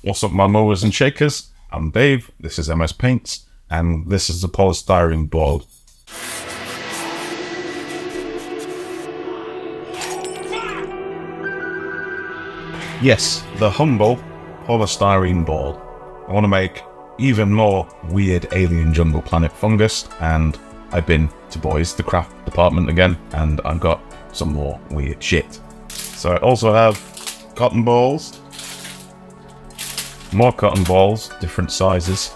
What's up, my movers and shakers? I'm Dave, this is MS Paints, and this is the polystyrene board. Yes, the humble polystyrene board. I want to make even more weird alien jungle planet fungus, and I've been to Boys, the craft department again, and I've got some more weird shit. So I also have cotton balls, more cotton balls, different sizes,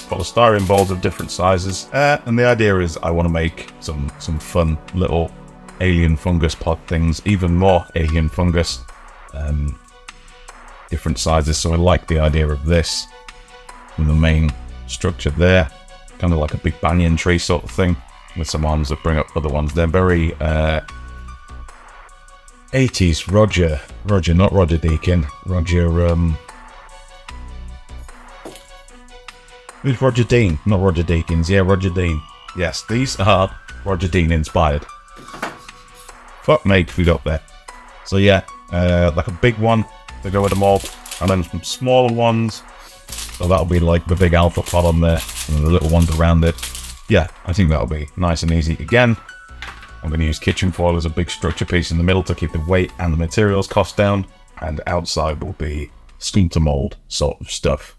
polystyrene balls of different sizes, and the idea is I want to make some fun little alien fungus pod things, even more alien fungus, different sizes. So I like the idea of this with the main structure there, kind of like a big banyan tree sort of thing, with some arms that bring up other ones. They're very 80s Roger, not Roger Deakin, who's Roger Dean? Not Roger Deakins, yeah, Roger Dean. Yes, these are Roger Dean inspired. Fuck me, we got there. So yeah, like a big one to go with them all, and then some smaller ones. So that'll be like the big alpha pod on there, and the little ones around it. Yeah, I think that'll be nice and easy. Again, I'm going to use kitchen foil as a big structure piece in the middle to keep the weight and the materials cost down, and outside will be sculptor mold sort of stuff.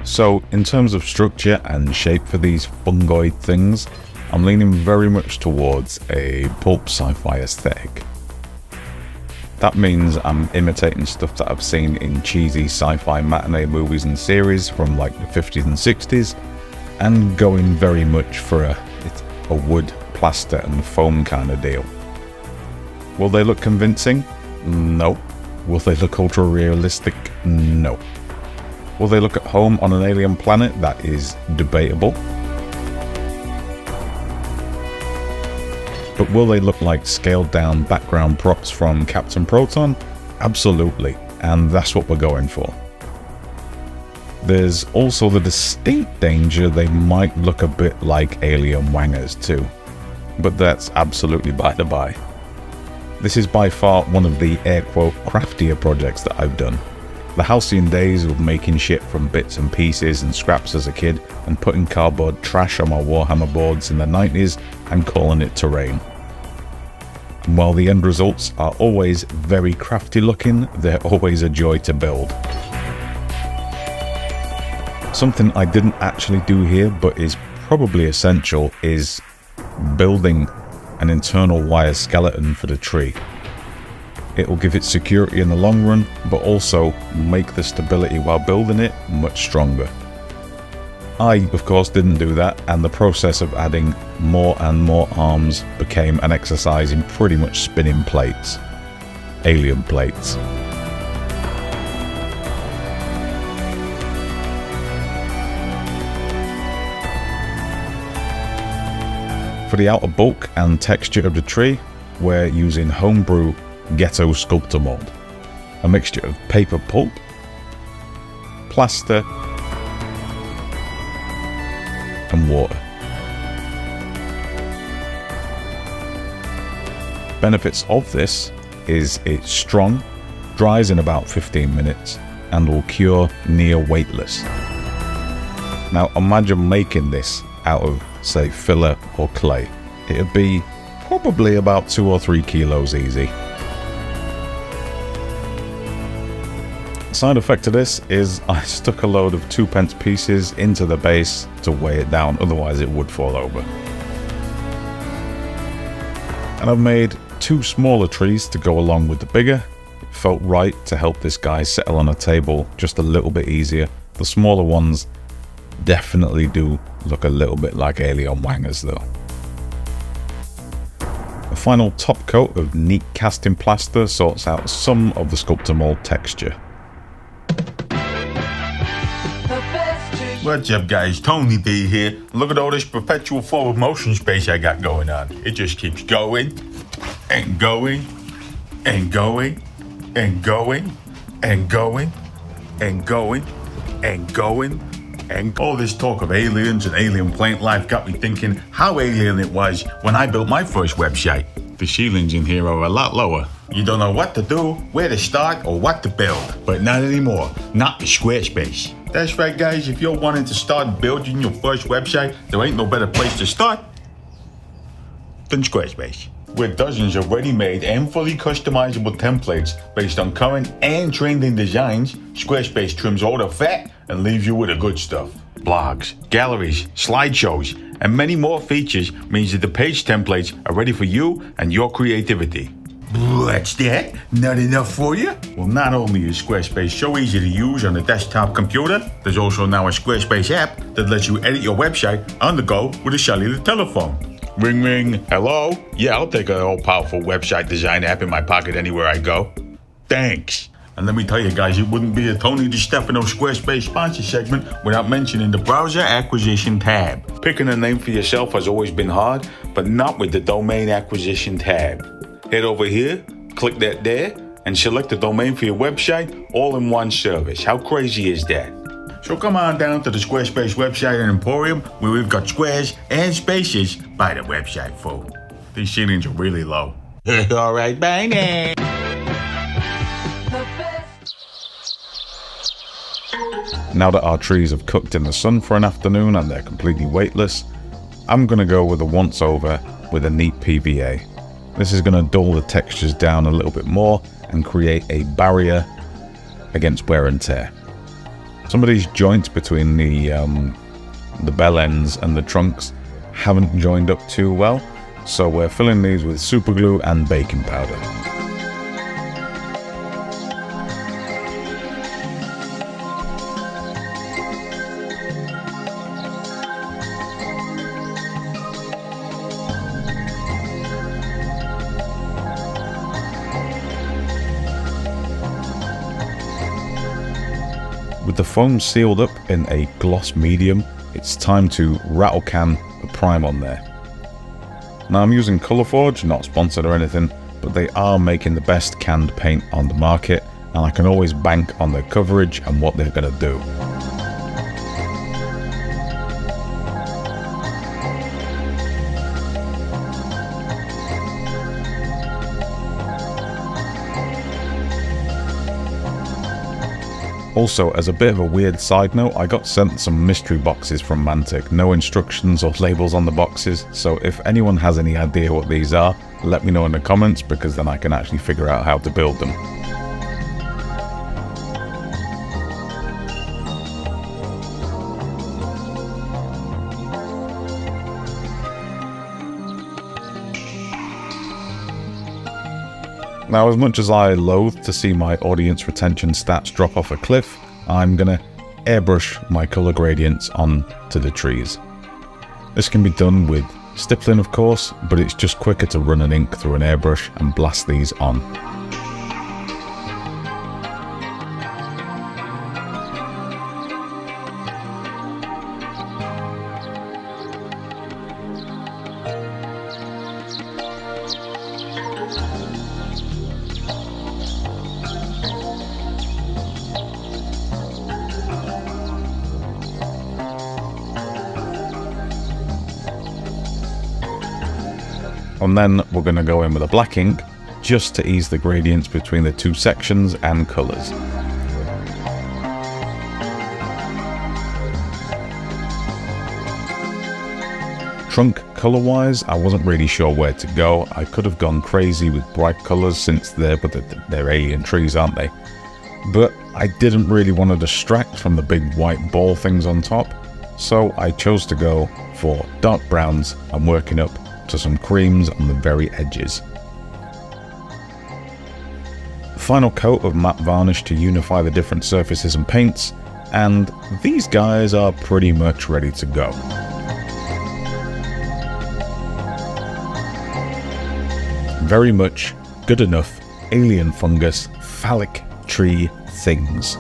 So in terms of structure and shape for these fungoid things, I'm leaning very much towards a pulp sci-fi aesthetic. That means I'm imitating stuff that I've seen in cheesy sci-fi matinee movies and series from like the 50s and 60s, and going very much for a wood, plaster and foam kind of deal. Will they look convincing? No. Will they look ultra realistic? No. Will they look at home on an alien planet? That is debatable. But will they look like scaled down background props from Captain Proton? Absolutely, and that's what we're going for. There's also the distinct danger they might look a bit like alien wangers too, but that's absolutely by the by. This is by far one of the air quote craftier projects that I've done. The halcyon days of making shit from bits and pieces and scraps as a kid and putting cardboard trash on my Warhammer boards in the 90s and calling it terrain. And while the end results are always very crafty looking, they're always a joy to build. Something I didn't actually do here but is probably essential is building an internal wire skeleton for the tree. It will give it security in the long run, but also make the stability while building it much stronger. I, of course, didn't do that, and the process of adding more and more arms became an exercise in pretty much spinning plates. Alien plates. For the outer bulk and texture of the tree, we're using homebrew ghetto sculptor mold, a mixture of paper pulp, plaster and water. Benefits of this is it's strong, dries in about 15 minutes and will cure near weightless. Now imagine making this out of, say, filler or clay. It'd be probably about 2 or 3 kilos easy. Side effect to this is I stuck a load of 2p pieces into the base to weigh it down, otherwise it would fall over. And I've made 2 smaller trees to go along with the bigger. It felt right to help this guy settle on a table just a little bit easier. The smaller ones definitely do look a little bit like alien wangers though. A final top coat of neat casting plaster sorts out some of the sculptor mold texture. What's up guys, Tony B here. Look at all this perpetual forward motion space I got going on. It just keeps going and going and going and going and going and going and going And all this talk of aliens and alien plant life got me thinking how alien it was when I built my first website. The ceilings in here are a lot lower. You don't know what to do, where to start, or what to build. But not anymore. Not the Squarespace. That's right, guys. If you're wanting to start building your first website, there ain't no better place to start than Squarespace. With dozens of ready-made and fully customizable templates based on current and trending designs, Squarespace trims all the fat and leaves you with the good stuff. Blogs, galleries, slideshows, and many more features means that the page templates are ready for you and your creativity. What's that? Not enough for you? Well, not only is Squarespace so easy to use on a desktop computer, there's also now a Squarespace app that lets you edit your website on the go with a cellular telephone. Ring ring, hello? Yeah, I'll take an all-powerful website design app in my pocket anywhere I go. Thanks. And let me tell you guys, it wouldn't be a Tony DiStefano Squarespace sponsor segment without mentioning the browser acquisition tab. Picking a name for yourself has always been hard, but not with the domain acquisition tab. Head over here, click that there, and select the domain for your website all in one service. How crazy is that? So come on down to the Squarespace website and emporium where we've got squares and spaces by the website, folks. These ceilings are really low. All right, bye now. Now that our trees have cooked in the sun for an afternoon and they're completely weightless, I'm going to go with a once over with a neat PVA. This is going to dull the textures down a little bit more and create a barrier against wear and tear. Some of these joints between the bell ends and the trunks haven't joined up too well, so we're filling these with super glue and baking powder. With the foam sealed up in a gloss medium, it's time to rattle can the prime on there. Now I'm using Colourforge, not sponsored or anything, but they are making the best canned paint on the market, and I can always bank on their coverage and what they're going to do. Also, as a bit of a weird side note, I got sent some mystery boxes from Mantic. No instructions or labels on the boxes, so if anyone has any idea what these are, let me know in the comments, because then I can actually figure out how to build them. Now, as much as I loathe to see my audience retention stats drop off a cliff, I'm gonna airbrush my color gradients onto the trees. This can be done with stippling, of course, but it's just quicker to run an ink through an airbrush and blast these on. And then we're going to go in with a black ink just to ease the gradients between the two sections and colours. Trunk colour wise, I wasn't really sure where to go. I could have gone crazy with bright colours since they're alien trees, aren't they? But I didn't really want to distract from the big white ball things on top, so I chose to go for dark browns and working up to some creams on the very edges. Final coat of matte varnish to unify the different surfaces and paints, and these guys are pretty much ready to go. Very much good enough alien fungus phallic tree things.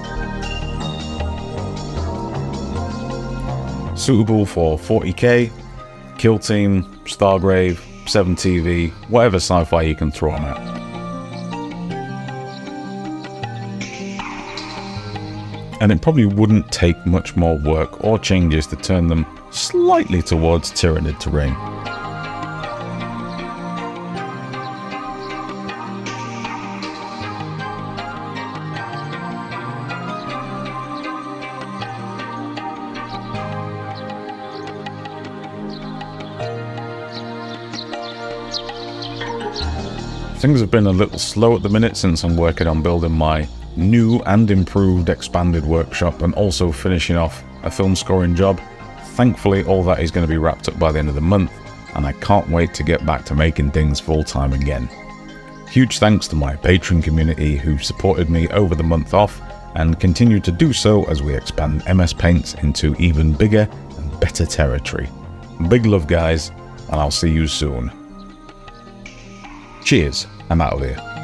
Suitable for 40k, Kill Team, Stargrave, 7TV, whatever sci-fi you can throw them at. and it probably wouldn't take much more work or changes to turn them slightly towards Tyranid terrain. Things have been a little slow at the minute since I'm working on building my new and improved expanded workshop and also finishing off a film scoring job. Thankfully, all that is going to be wrapped up by the end of the month, and I can't wait to get back to making things full-time again. Huge thanks to my Patreon community who supported me over the month off and continue to do so as we expand MS Paints into even bigger and better territory. Big love, guys, and I'll see you soon. Cheers, I'm out of here.